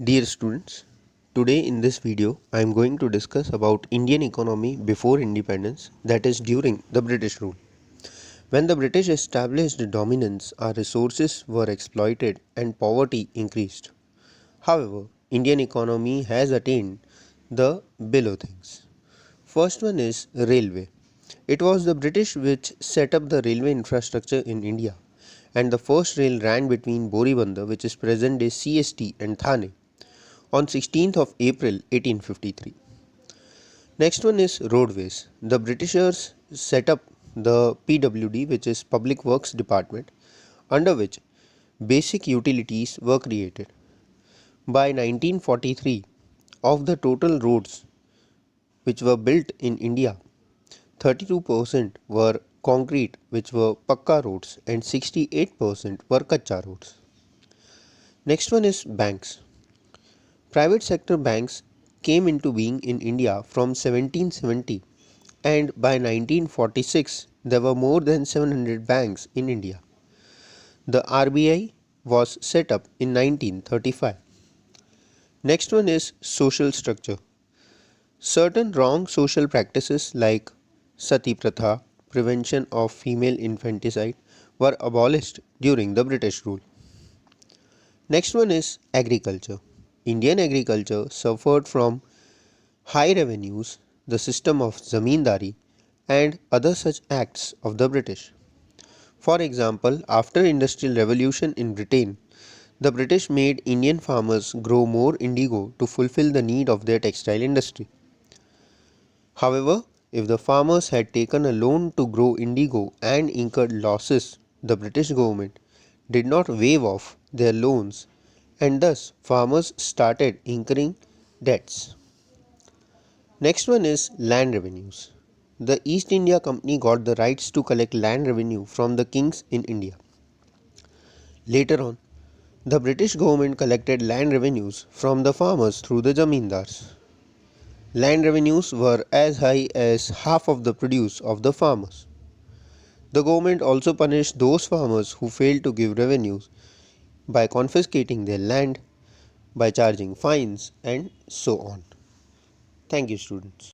Dear students, today in this video I am going to discuss about Indian economy before independence, that is during the British rule. When the British established dominance, our resources were exploited and poverty increased. However, Indian economy has attained the below things. First one is railway. It was the British which set up the railway infrastructure in India, and the first rail ran between Boribandar, which is present day CST, and Thane on 16th of April 1853. Next one is roadways. The Britishers set up the PWD, which is Public Works Department, under which basic utilities were created. By 1943, of the total roads which were built in India, 32% were concrete, which were Pakka roads, and 68% were Kacha roads. Next one is banks. Private sector banks came into being in India from 1770, and by 1946 there were more than 700 banks in India. The RBI was set up in 1935. Next one is social structure. Certain wrong social practices like sati pratha, prevention of female infanticide, were abolished during the British rule. Next one is agriculture. Indian agriculture suffered from high revenues, the system of zamindari, and other such acts of the British. For example, after Industrial Revolution in Britain, the British made Indian farmers grow more indigo to fulfill the need of their textile industry. However, if the farmers had taken a loan to grow indigo and incurred losses, the British government did not waive off their loans, and thus farmers started incurring debts. Next one is land revenues. The East India Company got the rights to collect land revenue from the kings in India. Later on, the British government collected land revenues from the farmers through the zamindars. Land revenues were as high as half of the produce of the farmers. The government also punished those farmers who failed to give revenues by confiscating their land, by charging fines, and so on. Thank you, students.